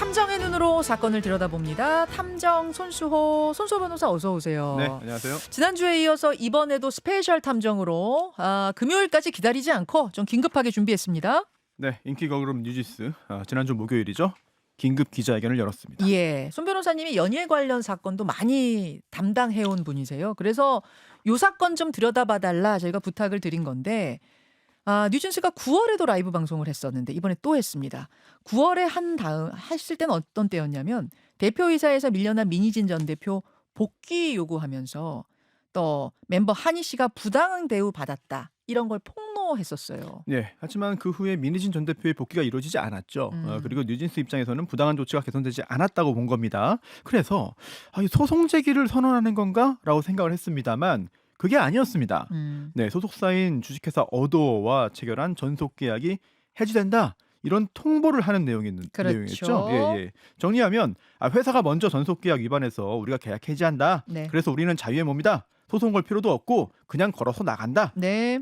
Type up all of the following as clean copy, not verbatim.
탐정의 눈으로 사건을 들여다봅니다. 탐정 손수호 변호사 어서 오세요. 네, 안녕하세요. 지난주에 이어서 이번에도 스페셜 탐정으로 금요일까지 기다리지 않고 좀 긴급하게 준비했습니다. 네, 인기 걸그룹 뉴지스 지난주 목요일이죠. 긴급 기자회견을 열었습니다. 예, 손 변호사님이 연예 관련 사건도 많이 담당해온 분이세요. 그래서 이 사건 좀 들여다봐달라 저희가 부탁을 드린 건데 뉴진스가 9월에도 라이브 방송을 했었는데 이번에 또 했습니다. 9월에 한 다음 했을 때는 어떤 때였냐면 대표이사에서 밀려난 민희진 전 대표 복귀 요구하면서 또 멤버 한희 씨가 부당한 대우 받았다 이런 걸 폭로했었어요. 네, 하지만 그 후에 민희진 전 대표의 복귀가 이루어지지 않았죠. 그리고 뉴진스 입장에서는 부당한 조치가 개선되지 않았다고 본 겁니다. 그래서 소송 제기를 선언하는 건가라고 생각을 했습니다만 그게 아니었습니다. 네, 소속사인 주식회사 어도어와 체결한 전속 계약이 해지된다. 이런 통보를 하는 그렇죠. 내용이었죠. 예. 정리하면 회사가 먼저 전속 계약 위반해서 우리가 계약 해지한다. 네. 그래서 우리는 자유의 몸이다. 소송 걸 필요도 없고 그냥 걸어서 나간다. 네.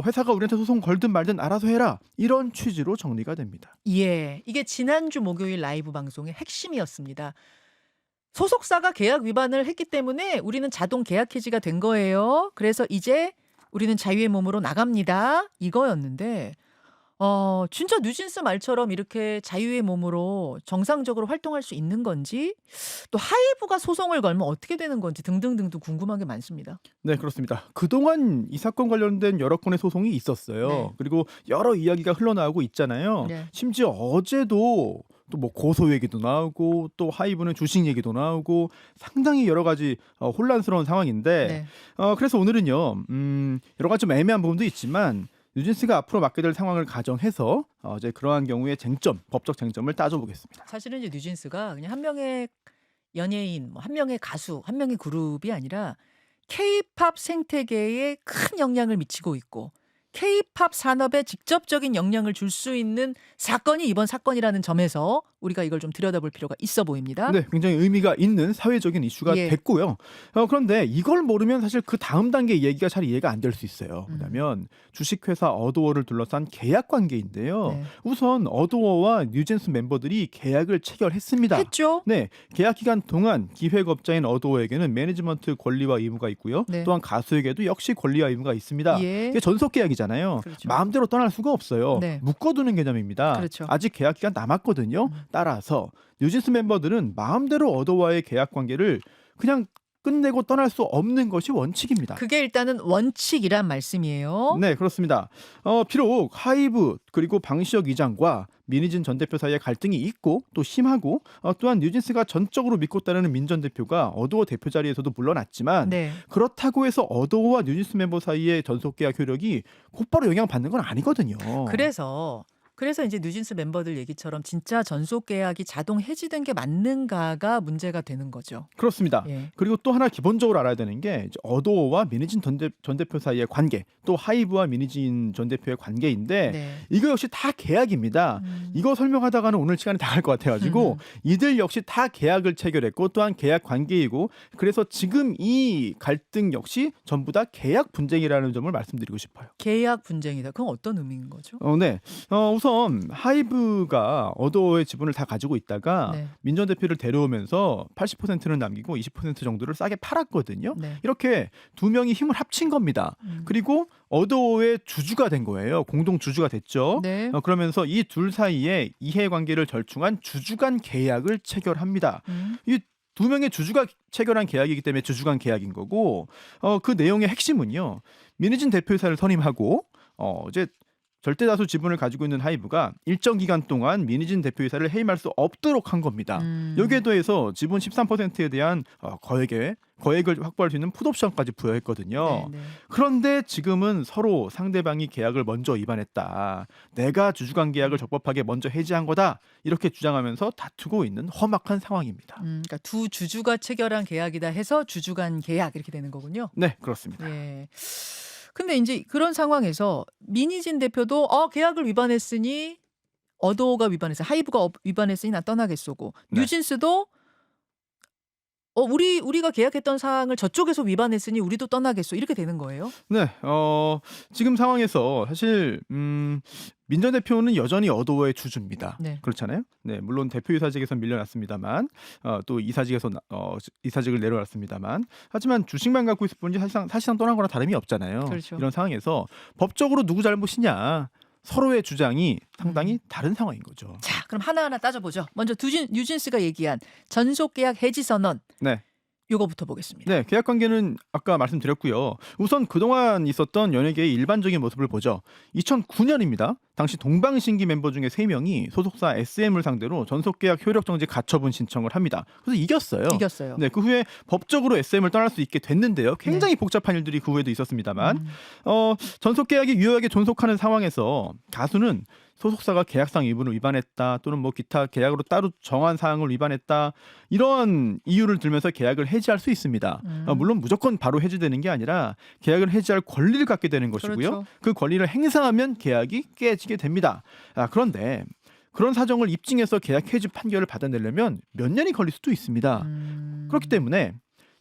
회사가 우리한테 소송 걸든 말든 알아서 해라. 이런 취지로 정리가 됩니다. 예, 이게 지난주 목요일 라이브 방송의 핵심이었습니다. 소속사가 계약 위반을 했기 때문에 우리는 자동 계약 해지가 된 거예요. 그래서 이제 우리는 자유의 몸으로 나갑니다. 이거였는데 진짜 뉴진스 말처럼 이렇게 자유의 몸으로 정상적으로 활동할 수 있는 건지 또 하이브가 소송을 걸면 어떻게 되는 건지 등등등도 궁금한 게 많습니다. 네, 그렇습니다. 그동안 이 사건 관련된 여러 건의 소송이 있었어요. 네. 그리고 여러 이야기가 흘러나오고 있잖아요. 네. 심지어 어제도 또 뭐 고소 얘기도 나오고 또 하이브는 주식 얘기도 나오고 상당히 여러 가지 혼란스러운 상황인데 네. 그래서 오늘은요 여러 가지 좀 애매한 부분도 있지만 뉴진스가 앞으로 맡게 될 상황을 가정해서 이제 그러한 경우에 법적 쟁점을 따져보겠습니다. 사실은 이제 뉴진스가 그냥 한 명의 연예인, 한 명의 가수, 한 명의 그룹이 아니라 K-팝 생태계에 큰 영향을 미치고 있고 K-팝 산업에 직접적인 영향을 줄 수 있는 사건이 이번 사건이라는 점에서 우리가 이걸 좀 들여다볼 필요가 있어 보입니다. 네, 굉장히 의미가 있는 사회적인 이슈가 예. 됐고요. 그런데 이걸 모르면 사실 그 다음 단계 얘기가 잘 이해가 안 될 수 있어요. 왜냐하면 주식회사 어도어를 둘러싼 계약 관계인데요. 네. 우선 어도어와 뉴진스 멤버들이 계약을 체결했습니다. 했죠? 네, 계약 기간 동안 기획업자인 어도어에게는 매니지먼트 권리와 의무가 있고요. 네. 또한 가수에게도 역시 권리와 의무가 있습니다. 예. 이게 전속 계약이잖아요. 그렇죠. 마음대로 떠날 수가 없어요. 네. 묶어두는 개념입니다. 그렇죠. 아직 계약 기간 남았거든요. 따라서 뉴진스 멤버들은 마음대로 어도어와의 계약 관계를 그냥 끝내고 떠날 수 없는 것이 원칙입니다. 그게 일단은 원칙이란 말씀이에요. 네, 그렇습니다. 비록 하이브 그리고 방시혁 이장과 민희진 전 대표 사이에 갈등이 있고 또 심하고 또한 뉴진스가 전적으로 믿고 따르는 민 전 대표가 어도어 대표 자리에서도 물러났지만 네. 그렇다고 해서 어도어와 뉴진스 멤버 사이의 전속 계약 효력이 곧바로 영향받는 건 아니거든요. 그래서 이제 뉴진스 멤버들 얘기처럼 진짜 전속 계약이 자동 해지된 게 맞는가가 문제가 되는 거죠. 그렇습니다. 예. 그리고 또 하나 기본적으로 알아야 되는 게 이제 어도어와 민희진 전 대표 사이의 관계, 또 하이브와 민희진 전 대표의 관계인데 네. 이거 역시 다 계약입니다. 이거 설명하다가는 오늘 시간이 다 갈 것 같아가지고 이들 역시 다 계약을 체결했고 또한 계약 관계이고 그래서 지금 이 갈등 역시 전부 다 계약 분쟁이라는 점을 말씀드리고 싶어요. 계약 분쟁이다. 그건 어떤 의미인 거죠? 네. 우선 하이브가 어도어의 지분을 다 가지고 있다가 네. 민 전 대표를 데려오면서 80%는 남기고 20% 정도를 싸게 팔았거든요. 네. 이렇게 두 명이 힘을 합친 겁니다. 그리고 어도어의 주주가 된 거예요. 공동 주주가 됐죠. 네. 그러면서 이 둘 사이에 이해관계를 절충한 주주간 계약을 체결합니다. 이 두 명의 주주가 체결한 계약이기 때문에 주주간 계약인 거고 그 내용의 핵심은요. 민희진 대표이사를 선임하고 이제 절대 다수 지분을 가지고 있는 하이브가 일정 기간 동안 민희진 대표이사를 해임할 수 없도록 한 겁니다. 여기에 더해서 지분 13%에 대한 거액을 확보할 수 있는 풋옵션까지 부여했거든요. 네, 네. 그런데 지금은 서로 상대방이 계약을 먼저 위반했다. 내가 주주간 계약을 적법하게 먼저 해지한 거다. 이렇게 주장하면서 다투고 있는 험악한 상황입니다. 그러니까 두 주주가 체결한 계약이다 해서 주주간 계약 이렇게 되는 거군요. 네, 그렇습니다. 예. 근데 이제 그런 상황에서 민희진 대표도 계약을 위반했으니 어도어가 위반했어. 하이브가 위반했으니 나 떠나겠소고. 네. 뉴진스도 우리가 계약했던 사항을 저쪽에서 위반했으니 우리도 떠나겠소. 이렇게 되는 거예요? 네, 지금 상황에서 사실 민전 대표는 여전히 어도어의 주주입니다. 네. 그렇잖아요. 네, 물론 대표이사직에서 밀려났습니다만, 또 이사직에서 이사직을 내려놨습니다만, 하지만 주식만 갖고 있을 뿐이지 사실상 떠난 거나 다름이 없잖아요. 그렇죠. 이런 상황에서 법적으로 누구 잘못이냐, 서로의 주장이 상당히 다른 상황인 거죠. 자, 그럼 하나하나 따져보죠. 먼저 뉴진스가 얘기한 전속계약 해지 선언. 네. 요거부터 보겠습니다. 네, 계약 관계는 아까 말씀드렸고요. 우선 그동안 있었던 연예계의 일반적인 모습을 보죠. 2009년입니다. 당시 동방신기 멤버 중에 3명이 소속사 SM을 상대로 전속계약 효력정지 가처분 신청을 합니다. 그래서 이겼어요. 이겼어요. 네, 그 후에 법적으로 SM을 떠날 수 있게 됐는데요. 굉장히 복잡한 일들이 그 후에도 있었습니다만, 전속계약이 유효하게 존속하는 상황에서 가수는 소속사가 계약상 일부를 위반했다, 또는 뭐 기타 계약으로 따로 정한 사항을 위반했다, 이런 이유를 들면서 계약을 해지할 수 있습니다. 물론 무조건 바로 해지되는 게 아니라 계약을 해지할 권리를 갖게 되는 것이고요. 그렇죠. 그 권리를 행사하면 계약이 깨지게 됩니다. 그런데 그런 사정을 입증해서 계약 해지 판결을 받아내려면 몇 년이 걸릴 수도 있습니다. 그렇기 때문에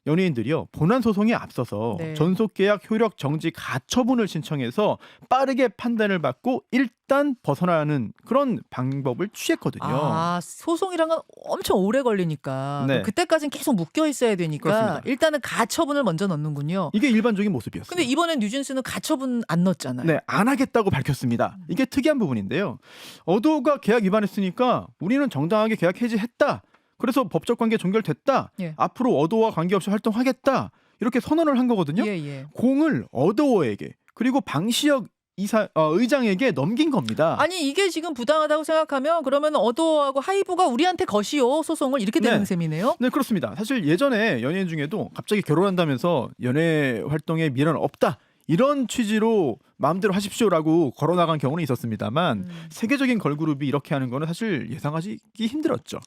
연예인들이요, 본안 소송에 앞서서 네. 전속계약 효력 정지 가처분을 신청해서 빠르게 판단을 받고 일단 벗어나는 그런 방법을 취했거든요. 아, 소송이란 건 엄청 오래 걸리니까 네. 그때까지는 계속 묶여 있어야 되니까 그렇습니다. 일단은 가처분을 먼저 넣는군요. 이게 일반적인 모습이었어요. 근데 이번엔 뉴진스는 가처분 안 넣었잖아요. 네, 안 하겠다고 밝혔습니다. 이게 특이한 부분인데요. 어도가 계약 위반했으니까 우리는 정당하게 계약 해지했다. 그래서 법적 관계 종결됐다. 예. 앞으로 어도와 관계없이 활동하겠다. 이렇게 선언을 한 거거든요. 예. 공을 어도어에게, 그리고 방시혁 의장에게 넘긴 겁니다. 아니 이게 지금 부당하다고 생각하면 그러면 어도하고 하이브가 우리한테 거시오 소송을 이렇게 되는 네. 셈이네요. 네, 그렇습니다. 사실 예전에 연예인 중에도 갑자기 결혼한다면서 연예 활동에 미련은 없다, 이런 취지로 마음대로 하십시오라고 걸어나간 경우는 있었습니다만, 세계적인 걸그룹이 이렇게 하는 거는 사실 예상하기 힘들었죠.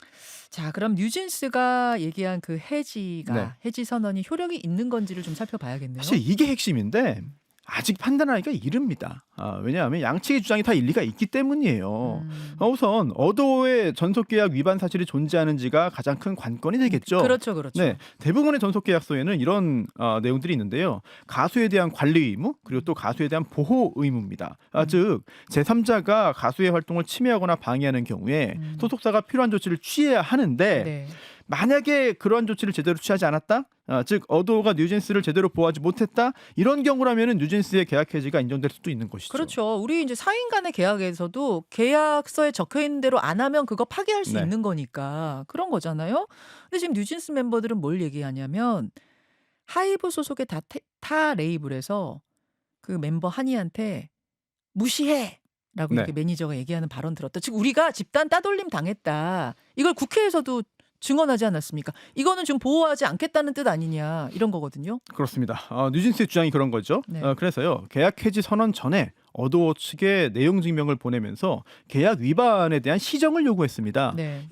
자, 그럼 뉴진스가 얘기한 그 해지가 네. 해지 선언이 효력이 있는 건지를 좀 살펴봐야겠네요. 사실 이게 핵심인데 아직 판단하기가 이릅니다. 왜냐하면 양측의 주장이 다 일리가 있기 때문이에요. 우선 어도의 전속계약 위반 사실이 존재하는지가 가장 큰 관건이 되겠죠. 그렇죠. 네, 대부분의 전속계약서에는 이런 내용들이 있는데요. 가수에 대한 관리 의무, 그리고 또 가수에 대한 보호 의무입니다. 즉 제3자가 가수의 활동을 침해하거나 방해하는 경우에 소속사가 필요한 조치를 취해야 하는데, 네. 만약에 그러한 조치를 제대로 취하지 않았다, 즉 어도가 뉴진스를 제대로 보호하지 못했다, 이런 경우라면은 뉴진스의 계약 해지가 인정될 수도 있는 것이죠. 그렇죠. 우리 이제 사인 간의 계약에서도 계약서에 적혀 있는 대로 안 하면 그거 파기할 수 네. 있는 거니까 그런 거잖아요. 근데 지금 뉴진스 멤버들은 뭘 얘기하냐면 하이브 소속의 타 레이블에서 그 멤버 한이한테 무시해! 라고 네. 이렇게 매니저가 얘기하는 발언 들었다. 즉 우리가 집단 따돌림 당했다. 이걸 국회에서도 증언하지 않았습니까? 이거는 지금 보호하지 않겠다는 뜻 아니냐 이런 거거든요. 그렇습니다. 뉴진스의 주장이 그런 거죠. 네. 그래서요, 계약 해지 선언 전에 어도어 측에 내용 증명을 보내면서 계약 위반에 대한 시정을 요구했습니다. 네.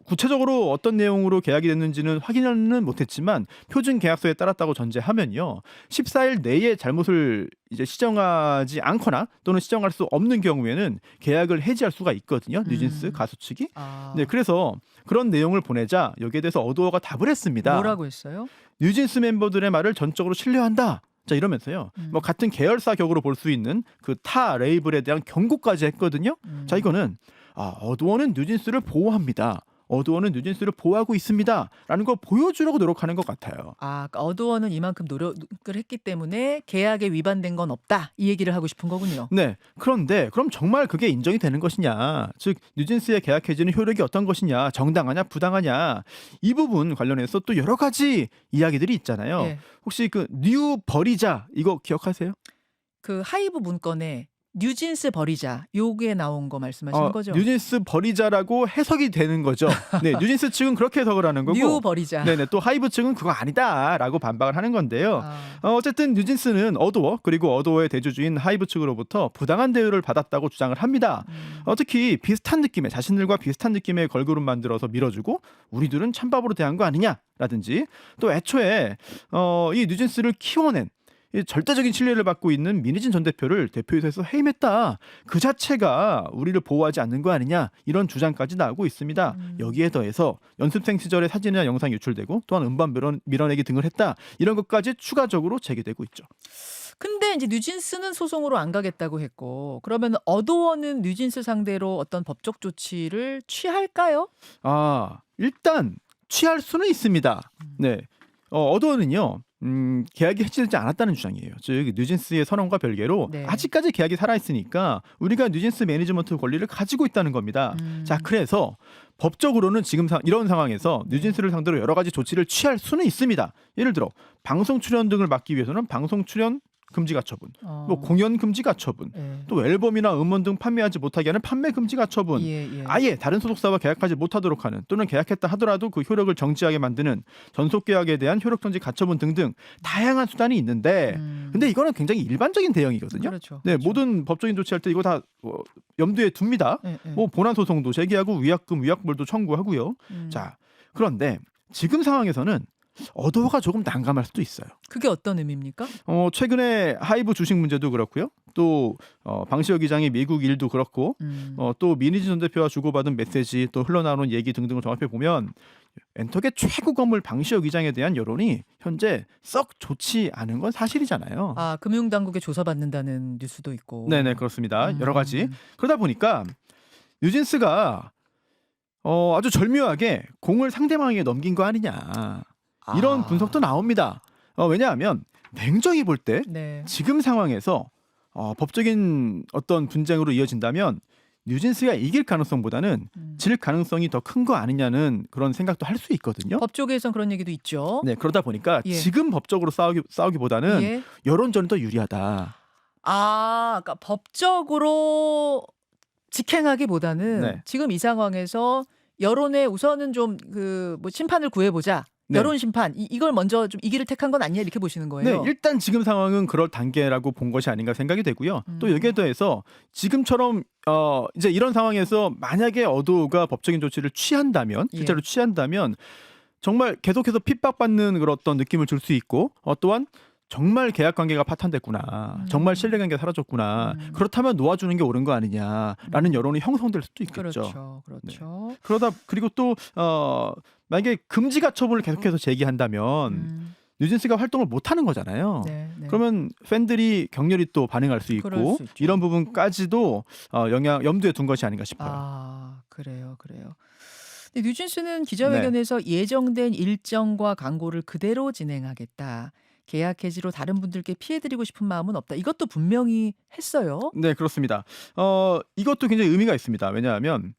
구체적으로 어떤 내용으로 계약이 됐는지는 확인은 못했지만 표준 계약서에 따랐다고 전제하면요, 14일 내에 잘못을 이제 시정하지 않거나 또는 시정할 수 없는 경우에는 계약을 해지할 수가 있거든요. 뉴진스 가수 측이. 네, 그래서 그런 내용을 보내자 여기에 대해서 어도어가 답을 했습니다. 뭐라고 했어요? 뉴진스 멤버들의 말을 전적으로 신뢰한다. 자, 이러면서요, 뭐 같은 계열사 격으로 볼 수 있는 그 타 레이블에 대한 경고까지 했거든요. 자, 이거는 어도어는 뉴진스를 보호합니다. 어도어는 뉴진스를 보호하고 있습니다. 라는 걸 보여주려고 노력하는 것 같아요. 그러니까 어도어는 이만큼 노력을 했기 때문에 계약에 위반된 건 없다. 이 얘기를 하고 싶은 거군요. 네. 그런데 그럼 정말 그게 인정이 되는 것이냐? 즉 뉴진스의 계약 해지는 효력이 어떤 것이냐? 정당하냐? 부당하냐? 이 부분 관련해서 또 여러 가지 이야기들이 있잖아요. 네. 혹시 그 뉴 버리자 이거 기억하세요? 그 하이브 문건에 뉴진스 버리자 요게 나온 거 말씀하시는 거죠? 뉴진스 버리자라고 해석이 되는 거죠. 네, 뉴진스 측은 그렇게 해석을 하는 거고, 뉴 버리자. 네네, 또 하이브 측은 그거 아니다라고 반박을 하는 건데요. 어쨌든 뉴진스는 어도어, 그리고 어도어의 대주주인 하이브 측으로부터 부당한 대우를 받았다고 주장을 합니다. 특히 비슷한 느낌의, 자신들과 비슷한 느낌의 걸그룹 만들어서 밀어주고 우리들은 찬밥으로 대한 거 아니냐라든지, 또 애초에 이 뉴진스를 키워낸 이 절대적인 신뢰를 받고 있는 민희진 전 대표를 대표이사에서 해임했다. 그 자체가 우리를 보호하지 않는 거 아니냐 이런 주장까지 나오고 있습니다. 여기에 더해서 연습생 시절의 사진이나 영상이 유출되고 또한 음반 밀어내기 등을 했다. 이런 것까지 추가적으로 제기되고 있죠. 근데 이제 뉴진스는 소송으로 안 가겠다고 했고 그러면 어도어는 뉴진스 상대로 어떤 법적 조치를 취할까요? 일단 취할 수는 있습니다. 네. 어도어는요. 계약이 해지되지 않았다는 주장이에요. 즉 뉴진스의 선언과 별개로 네. 아직까지 계약이 살아있으니까 우리가 뉴진스 매니지먼트 권리를 가지고 있다는 겁니다. 자, 그래서 법적으로는 지금 이런 상황에서 뉴진스를 상대로 여러 가지 조치를 취할 수는 있습니다. 예를 들어 방송 출연 등을 막기 위해서는 방송 출연 금지 가처분, 뭐 공연 금지 가처분, 예. 또 앨범이나 음원 등 판매하지 못하게 하는 판매 금지 가처분, 예. 아예 다른 소속사와 계약하지 못하도록 하는 또는 계약했다 하더라도 그 효력을 정지하게 만드는 전속 계약에 대한 효력 정지 가처분 등등 다양한 수단이 있는데 근데 이거는 굉장히 일반적인 대응이거든요. 그렇죠. 네, 그렇죠. 모든 법적인 조치할 때 이거 다 염두에 둡니다. 예. 뭐 본안 소송도 제기하고 위약금, 위약벌도 청구하고요. 자, 그런데 지금 상황에서는 어도어가 조금 난감할 수도 있어요. 그게 어떤 의미입니까? 최근에 하이브 주식 문제도 그렇고요. 또 방시혁 기장의 미국 일도 그렇고 또 민희진 전 대표와 주고받은 메시지 또 흘러나오는 얘기 등등을 종합해 보면 엔터계 최고 건물 방시혁 기장에 대한 여론이 현재 썩 좋지 않은 건 사실이잖아요. 금융당국에 조사받는다는 뉴스도 있고. 네네 그렇습니다. 여러 가지 그러다 보니까 뉴진스가 아주 절묘하게 공을 상대방에게 넘긴 거 아니냐 이런 분석도 나옵니다. 왜냐하면 냉정히 볼 때 네. 지금 상황에서 법적인 어떤 분쟁으로 이어진다면 뉴진스가 이길 가능성보다는 질 가능성이 더 큰 거 아니냐는 그런 생각도 할 수 있거든요. 법 쪽에선 그런 얘기도 있죠. 네 그러다 보니까 예. 지금 법적으로 싸우기보다는 예. 여론전이 더 유리하다. 그러니까 법적으로 직행하기보다는 네. 지금 이 상황에서 여론에 우선은 좀 뭐 심판을 구해보자. 네. 여론 심판 이걸 먼저 좀 이 길을 택한 건 아니냐 이렇게 보시는 거예요. 네, 일단 지금 상황은 그럴 단계라고 본 것이 아닌가 생각이 되고요. 또 여기에 더해서 지금처럼 이제 이런 상황에서 만약에 어도가 법적인 조치를 취한다면 실제로 취한다면 정말 계속해서 핍박받는 그런 어떤 느낌을 줄 수 있고 또한 정말 계약 관계가 파탄됐구나. 정말 신뢰 관계가 사라졌구나. 그렇다면 놓아주는 게 옳은 거 아니냐라는 여론이 형성될 수도 있겠죠. 그렇죠. 그러다 그리고 또 만약에 금지 가처분을 계속해서 제기한다면 뉴진스가 활동을 못 하는 거잖아요. 네. 그러면 팬들이 격렬히 또 반응할 수 그럴 있고 수 있죠. 이런 부분까지도 염두에 둔 것이 아닌가 싶어요. 그래요. 근데 뉴진스는 기자회견에서 예정된 일정과 광고를 그대로 진행하겠다. 계약 해지로 다른 분들께 피해드리고 싶은 마음은 없다. 이것도 분명히 했어요. 네, 그렇습니다. 이것도 굉장히 의미가 있습니다. 왜냐하면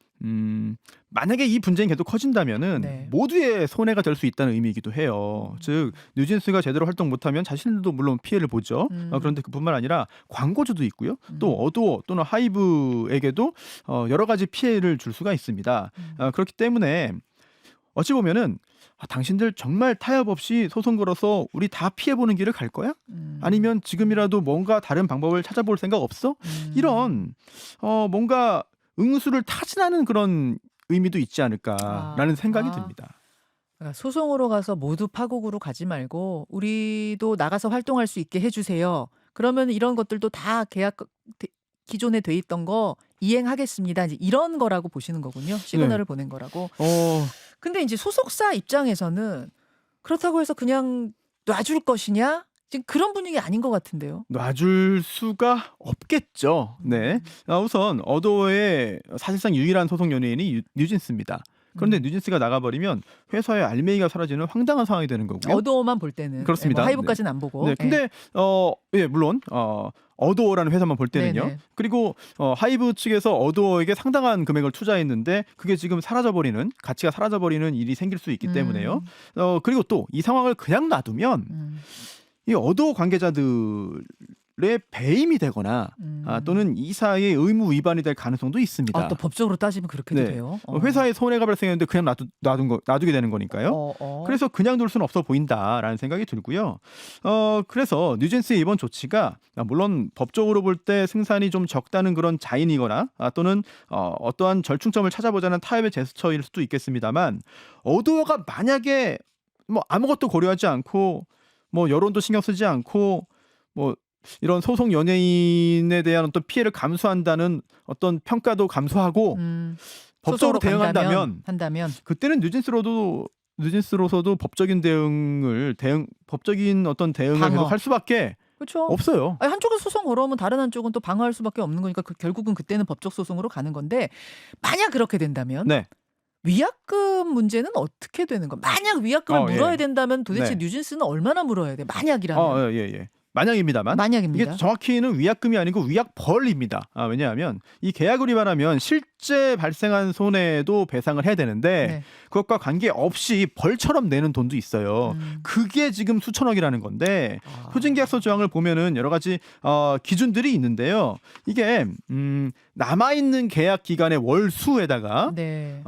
만약에 이 분쟁이 계속 커진다면은 네. 모두의 손해가 될 수 있다는 의미이기도 해요. 즉 뉴진스가 제대로 활동 못하면 자신들도 물론 피해를 보죠. 그런데 그뿐만 아니라 광고주도 있고요. 또 어도어 또는 하이브에게도 여러 가지 피해를 줄 수가 있습니다. 그렇기 때문에 어찌 보면은 당신들 정말 타협 없이 소송 걸어서 우리 다 피해보는 길을 갈 거야? 아니면 지금이라도 뭔가 다른 방법을 찾아볼 생각 없어? 이런 뭔가 응수를 타진하는 그런 의미도 있지 않을까라는 생각이 듭니다. 그러니까 소송으로 가서 모두 파국으로 가지 말고 우리도 나가서 활동할 수 있게 해주세요. 그러면 이런 것들도 다 계약 기존에 돼 있던 거 이행하겠습니다. 이제 이런 거라고 보시는 거군요. 시그널을 보낸 거라고. 근데 이제 소속사 입장에서는 그렇다고 해서 그냥 놔줄 것이냐? 지금 그런 분위기 아닌 것 같은데요. 놔줄 수가 없겠죠. 네. 우선 어도어의 사실상 유일한 소속 연예인이 뉴진스입니다. 그런데 뉴진스가 나가버리면 회사의 알맹이가 사라지는 황당한 상황이 되는 거고요. 어도어만 볼 때는. 그렇습니다. 하이브까지는 안 보고. 네. 근데 물론 어도어라는 회사만 볼 때는요. 네네. 그리고 하이브 측에서 어도어에게 상당한 금액을 투자했는데 그게 지금 사라져버리는 가치가 사라져버리는 일이 생길 수 있기 때문에요. 그리고 또 이 상황을 그냥 놔두면 이 어도어 관계자들의 배임이 되거나 또는 이사의 의무 위반이 될 가능성도 있습니다. 또 법적으로 따지면 그렇게도 네. 돼요. 회사에 손해가 발생했는데 그냥 놔두게 되는 거니까요. 그래서 그냥 둘 수는 없어 보인다라는 생각이 들고요. 그래서 뉴진스의 이번 조치가 물론 법적으로 볼 때 승산이 좀 적다는 그런 자인이거나 또는 어떠한 절충점을 찾아보자는 타협의 제스처일 수도 있겠습니다만 어도어가 만약에 뭐 아무것도 고려하지 않고 뭐 여론도 신경 쓰지 않고 뭐 이런 소속 연예인에 대한 어떤 피해를 감수한다는 어떤 평가도 감수하고 법적으로 소송으로 대응한다면 한다면 그때는 뉴진스로서도 법적인 어떤 대응을 방어. 계속 할 수밖에 그렇죠. 없어요. 아니, 한쪽에서 소송 걸어오면 다른 한쪽은 또 방어할 수밖에 없는 거니까 결국은 그때는 법적 소송으로 가는 건데 만약 그렇게 된다면 네. 위약금 문제는 어떻게 되는 거? 만약 위약금을 물어야 예. 된다면 도대체 네. 뉴진스는 얼마나 물어야 돼? 만약이라면. 예. 만약입니다만 만약입니다. 이게 정확히는 위약금이 아니고 위약벌입니다. 왜냐하면 이 계약을 위반하면 실제 발생한 손해도 배상을 해야 되는데 네. 그것과 관계없이 벌처럼 내는 돈도 있어요. 그게 지금 수천억이라는 건데 표준계약서 조항을 보면은 여러 가지 기준들이 있는데요. 이게 남아있는 계약 기간의 월수에다가 네.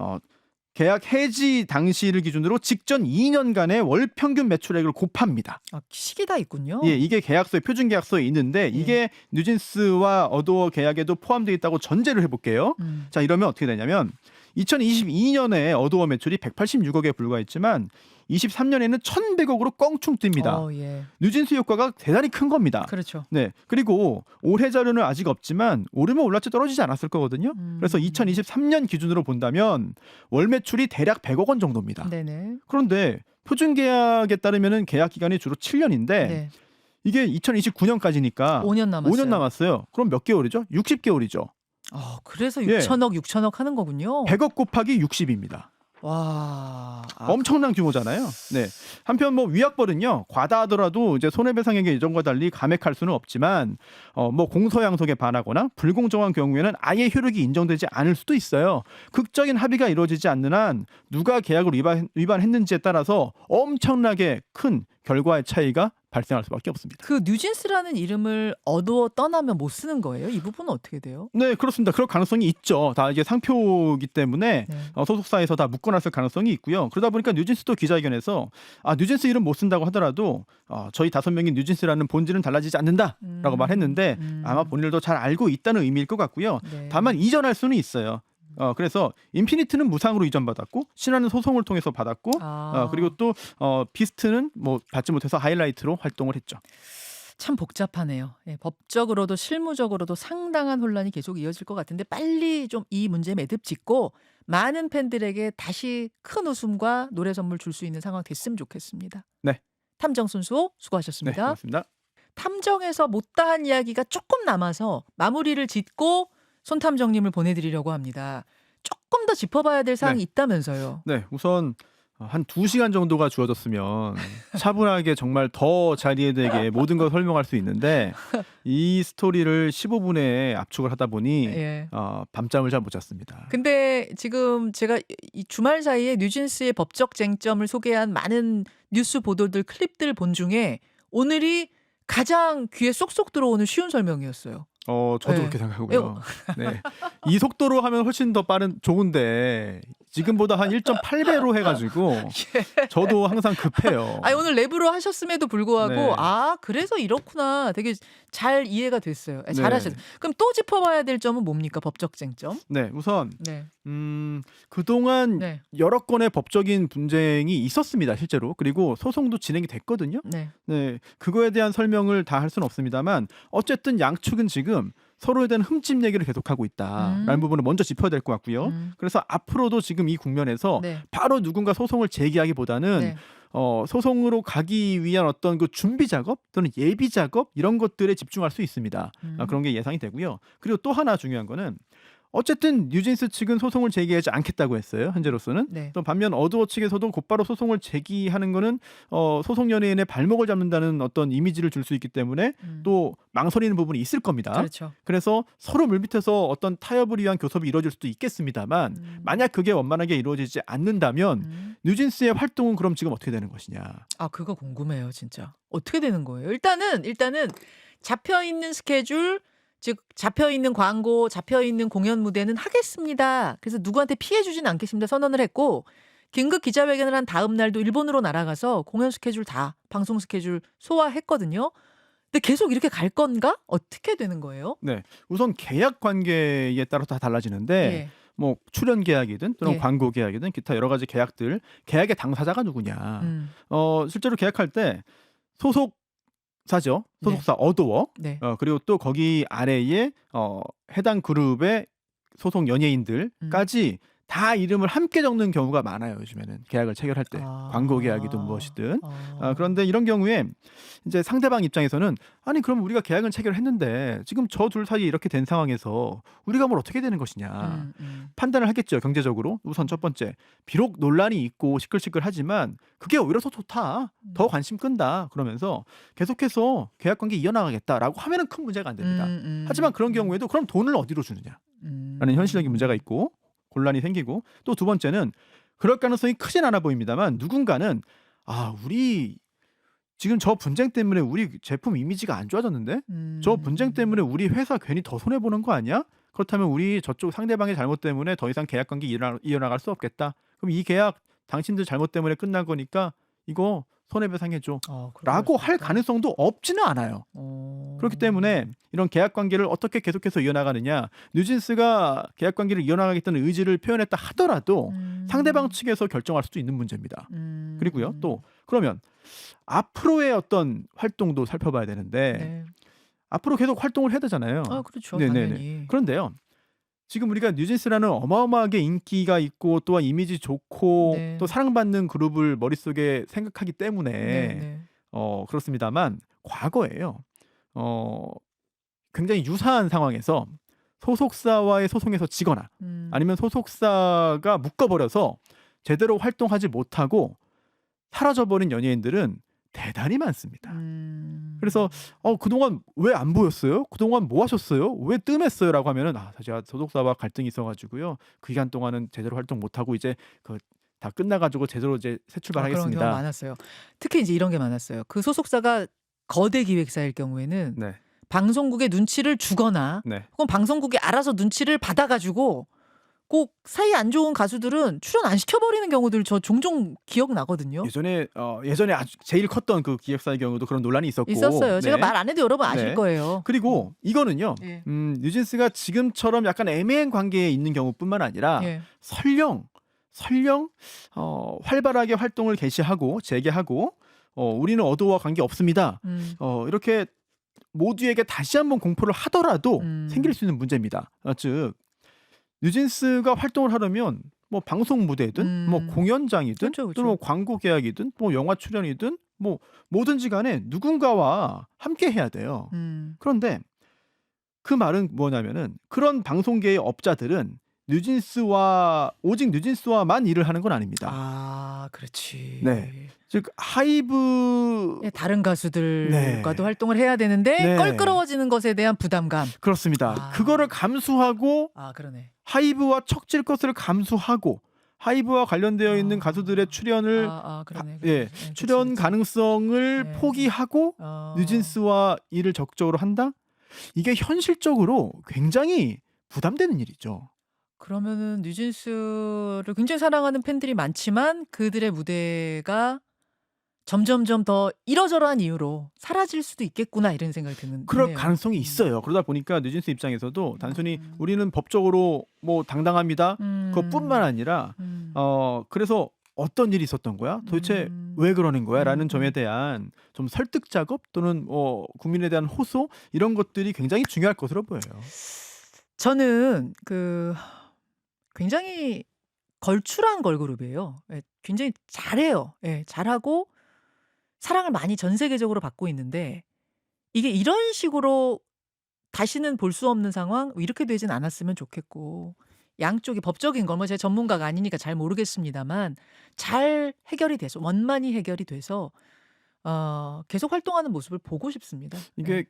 계약 해지 당시를 기준으로 직전 2년간의 월 평균 매출액을 곱합니다. 시기 다 있군요. 예, 이게 계약서에 표준 계약서에 있는데 이게 뉴진스와 어도어 계약에도 포함되어 있다고 전제를 해볼게요. 자, 이러면 어떻게 되냐면 2022년에 어도어 매출이 186억에 불과했지만 23년에는 1,100억으로 껑충 뜹니다. 예. 뉴진스 효과가 대단히 큰 겁니다. 그렇죠. 네, 그리고 올해 자료는 아직 없지만 오르면 올랐지 떨어지지 않았을 거거든요. 그래서 2023년 기준으로 본다면 월 매출이 대략 100억 원 정도입니다. 네네. 그런데 표준 계약에 따르면은 계약 기간이 주로 7년인데 네. 이게 2029년까지니까 5년 남았어요. 5년 남았어요. 그럼 몇 개월이죠? 60개월이죠. 그래서 예. 6천억 하는 거군요. 100억 곱하기 60입니다. 와. 엄청난 규모잖아요. 네. 한편 뭐 위약벌은요 과다하더라도 이제 손해배상액의 예정과 달리 감액할 수는 없지만 뭐 공소양속에 반하거나 불공정한 경우에는 아예 효력이 인정되지 않을 수도 있어요. 극적인 합의가 이루어지지 않는 한 누가 계약을 위반했는지에 따라서 엄청나게 큰 결과의 차이가 발생할 수밖에 없습니다. 그 뉴진스라는 이름을 어두워 떠나면 못 쓰는 거예요? 이 부분은 어떻게 돼요? 네, 그렇습니다. 그럴 가능성이 있죠. 다 이게 상표이기 때문에 네. 소속사에서 다 묶어놨을 가능성이 있고요. 그러다 보니까 뉴진스도 기자회견에서 뉴진스 이름 못 쓴다고 하더라도 저희 5명이 뉴진스라는 본질은 달라지지 않는다라고 말했는데 아마 본인들도 잘 알고 있다는 의미일 것 같고요. 네. 다만 이전할 수는 있어요. 그래서 인피니트는 무상으로 이전받았고 신화는 소송을 통해서 받았고 그리고 또 비스트는 뭐 받지 못해서 하이라이트로 활동을 했죠. 참 복잡하네요. 예, 법적으로도 실무적으로도 상당한 혼란이 계속 이어질 것 같은데 빨리 좀 이 문제에 매듭 짓고 많은 팬들에게 다시 큰 웃음과 노래 선물 줄 수 있는 상황 됐으면 좋겠습니다. 네. 탐정순수 네, 수고하셨습니다. 고맙습니다. 탐정에서 못다한 이야기가 조금 남아서 마무리를 짓고 손탐정님을 보내드리려고 합니다. 조금 더 짚어봐야 될 사항이 있다면서요. 네, 우선 한 2시간 정도가 주어졌으면 차분하게 정말 더 자리에 대게 모든 걸 설명할 수 있는데 이 스토리를 15분에 압축을 하다 보니 예. 밤잠을 잘 못 잤습니다. 근데 지금 제가 이 주말 사이에 뉴진스의 법적 쟁점을 소개한 많은 뉴스 보도들 클립들 본 중에 오늘이 가장 귀에 쏙쏙 들어오는 쉬운 설명이었어요. 저도 네. 그렇게 생각하고요. 네. 이 속도로 하면 훨씬 더 좋은데 지금보다 한 1.8배로 해가지고 저도 항상 급해요. 아니, 오늘 랩으로 하셨음에도 불구하고 네. 그래서 이렇구나. 되게 잘 이해가 됐어요. 네. 잘하셨어요. 그럼 또 짚어봐야 될 점은 뭡니까? 법적 쟁점. 네, 우선 네. 그동안 네. 여러 건의 법적인 분쟁이 있었습니다, 실제로. 그리고 소송도 진행이 됐거든요. 네. 네, 그거에 대한 설명을 다 할 수는 없습니다만 어쨌든 양측은 지금 서로에 대한 흠집 얘기를 계속하고 있다라는 부분을 먼저 짚어야 될 것 같고요. 그래서 앞으로도 지금 이 국면에서 네. 바로 누군가 소송을 제기하기보다는 네. 소송으로 가기 위한 어떤 그 준비 작업 또는 예비 작업 이런 것들에 집중할 수 있습니다. 그런 게 예상이 되고요. 그리고 또 하나 중요한 거는 어쨌든 뉴진스 측은 소송을 제기하지 않겠다고 했어요. 현재로서는. 네. 또 반면 어두어 측에서도 곧바로 소송을 제기하는 거는 소송 연예인의 발목을 잡는다는 어떤 이미지를 줄 수 있기 때문에 또 망설이는 부분이 있을 겁니다. 그렇죠. 그래서 서로 물밑에서 어떤 타협을 위한 교섭이 이루어질 수도 있겠습니다만 만약 그게 원만하게 이루어지지 않는다면 뉴진스의 활동은 그럼 지금 어떻게 되는 것이냐. 그거 궁금해요, 진짜. 어떻게 되는 거예요? 일단은 잡혀 있는 스케줄, 즉 잡혀 있는 광고, 잡혀 있는 공연 무대는 하겠습니다. 그래서 누구한테 피해 주진 않겠습니다. 선언을 했고 긴급 기자회견을 한 다음 날도 일본으로 날아가서 공연 스케줄 다 방송 스케줄 소화했거든요. 근데 계속 이렇게 갈 건가? 어떻게 되는 거예요? 네, 우선 계약 관계에 따라 다 달라지는데 예. 뭐 출연 계약이든 또는 예. 광고 계약이든 기타 여러 가지 계약들 계약의 당사자가 누구냐. 실제로 계약할 때 소속 소속사죠. 소속사 어도어. 네. 그리고 또 거기 아래에 해당 그룹의 소속 연예인들까지 다 이름을 함께 적는 경우가 많아요. 요즘에는 계약을 체결할 때 광고 계약이든 무엇이든. 그런데 이런 경우에 이제 상대방 입장에서는 아니 그럼 우리가 계약을 체결했는데 지금 저 둘 사이에 이렇게 된 상황에서 우리가 뭘 어떻게 되는 것이냐 판단을 하겠죠. 경제적으로 우선 첫 번째 비록 논란이 있고 시끌시끌하지만 그게 오히려 더 좋다. 더 관심 끈다. 그러면서 계속해서 계약 관계 이어나가겠다라고 하면은 큰 문제가 안 됩니다. 하지만 그런 경우에도 그럼 돈을 어디로 주느냐 라는 현실적인 문제가 있고 곤란이 생기고 또 두 번째는 그럴 가능성이 크진 않아 보입니다만 누군가는 우리 지금 저 분쟁 때문에 우리 제품 이미지가 안 좋아졌는데 저 분쟁 때문에 우리 회사 괜히 더 손해보는 거 아니야? 그렇다면 우리 저쪽 상대방의 잘못 때문에 더 이상 계약 관계 이어나갈 수 없겠다. 그럼 이 계약 당신들 잘못 때문에 끝난 거니까 이거 손해배상해줘 라고 할 가능성도 없지는 않아요. 그렇기 때문에 이런 계약 관계를 어떻게 계속해서 이어나가느냐 뉴진스가 계약 관계를 이어나가겠다는 의지를 표현했다 하더라도 상대방 측에서 결정할 수도 있는 문제입니다. 그리고요 또 그러면 앞으로의 어떤 활동도 살펴봐야 되는데 네. 앞으로 계속 활동을 해야 되잖아요. 그렇죠. 네네네. 당연히. 그런데요 지금 우리가 뉴진스라는 어마어마하게 인기가 있고 또한 이미지 좋고 네. 또 사랑받는 그룹을 머릿속에 생각하기 때문에 네. 그렇습니다만 과거에요 굉장히 유사한 상황에서 소속사와의 소송에서 지거나 아니면 소속사가 묶어버려서 제대로 활동하지 못하고 사라져버린 연예인들은 대단히 많습니다. 그래서 그동안 왜 안 보였어요? 그동안 뭐 하셨어요? 왜 뜸했어요? 라고 하면은 사실 소속사와 갈등이 있어가지고요. 그 기간 동안은 제대로 활동 못하고 이제 다 끝나가지고 제대로 이제 새 그런 출발하겠습니다. 경우가 많았어요. 특히 이제 이런 게 많았어요. 그 소속사가 거대 기획사일 경우에는 네, 방송국의 눈치를 주거나 네. 혹은 방송국이 알아서 눈치를 받아가지고 꼭 사이 안 좋은 가수들은 출연 안 시켜버리는 경우들 저 종종 기억나거든요. 예전에 아주 제일 컸던 그 기획사의 경우도 그런 논란이 있었고 있었어요. 제가 네. 말 안 해도 여러분 아실 네. 거예요. 그리고 이거는요 예. 뉴진스가 지금처럼 약간 애매한 관계에 있는 경우뿐만 아니라 예. 설령 활발하게 활동을 개시하고 재개하고 우리는 어도와 관계 없습니다. 이렇게 모두에게 다시 한번 공포를 하더라도 생길 수 있는 문제입니다. 즉 뉴진스가 활동을 하려면 뭐 방송 무대든 뭐 공연장이든 그렇죠. 또 뭐 광고 계약이든 뭐 영화 출연이든 뭐 뭐든지 간에 누군가와 함께 해야 돼요. 그런데 그 말은 뭐냐면은 그런 방송계의 업자들은 오직 뉴진스와만 일을 하는 건 아닙니다. 그렇지. 네. 즉 하이브 예, 다른 가수들과도 활동을 해야 되는데 네. 껄끄러워지는 것에 대한 부담감. 그렇습니다. 그거를 감수하고 그러네. 하이브와 척질 것을 감수하고 하이브와 관련되어 있는 가수들의 출연을 그러네. 출연 그치. 가능성을 네. 포기하고 뉴진스와 일을 적극적으로 한다? 이게 현실적으로 굉장히 부담되는 일이죠. 그러면은 뉴진스를 굉장히 사랑하는 팬들이 많지만 그들의 무대가 점점점 더 이러저러한 이유로 사라질 수도 있겠구나 이런 생각이 드는. 그럴 가능성이 있어요. 그러다 보니까 뉴진스 입장에서도 단순히 우리는 법적으로 뭐 당당합니다. 그것뿐만 아니라 그래서 어떤 일이 있었던 거야? 도대체 왜 그러는 거야? 라는 점에 대한 좀 설득 작업 또는 국민에 대한 호소 이런 것들이 굉장히 중요할 것으로 보여요. 저는 굉장히 걸출한 걸그룹이에요. 예, 굉장히 잘해요. 예, 잘하고 사랑을 많이 전 세계적으로 받고 있는데 이게 이런 식으로 다시는 볼 수 없는 상황 이렇게 되진 않았으면 좋겠고 양쪽이 법적인 건 뭐 제가 전문가가 아니니까 잘 모르겠습니다만 잘 해결이 돼서 원만히 해결이 돼서 계속 활동하는 모습을 보고 싶습니다. 이게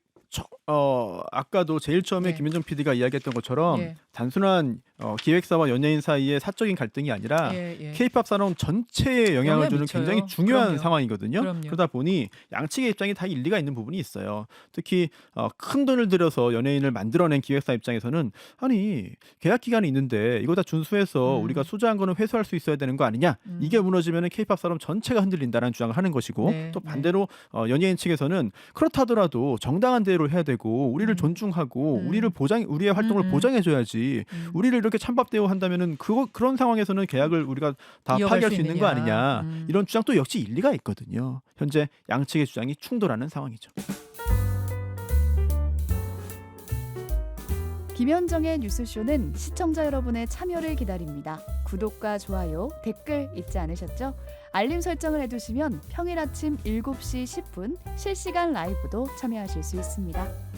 아까도 제일 처음에 네. 김현정 PD가 이야기했던 것처럼 예. 단순한 기획사와 연예인 사이의 사적인 갈등이 아니라 예. K-팝 산업 전체에 영향을 영향 주는 미쳐요. 굉장히 중요한 그럼요. 상황이거든요. 그럼요. 그러다 보니 양측의 입장이 다 일리가 있는 부분이 있어요. 특히 큰 돈을 들여서 연예인을 만들어낸 기획사 입장에서는 아니 계약 기간이 있는데 이거 다 준수해서 우리가 수주한 거는 회수할 수 있어야 되는 거 아니냐. 이게 무너지면 K-팝 산업 전체가 흔들린다는 주장을 하는 것이고 네, 또 반대로 연예인 측에서는 그렇다더라도 정당한 대로 법대로 해야 되고 우리를 존중하고 우리의 활동을 음. 보장해줘야지. 우리를 이렇게 찬밥 대우한다면은 그런 상황에서는 계약을 우리가 다 이어갈 파기할 수 수 있는 거 있느냐. 아니냐. 이런 주장도 역시 일리가 있거든요. 현재 양측의 주장이 충돌하는 상황이죠. 김현정의 뉴스쇼는 시청자 여러분의 참여를 기다립니다. 구독과 좋아요, 댓글 잊지 않으셨죠? 알림 설정을 해두시면 평일 아침 7시 10분 실시간 라이브도 참여하실 수 있습니다.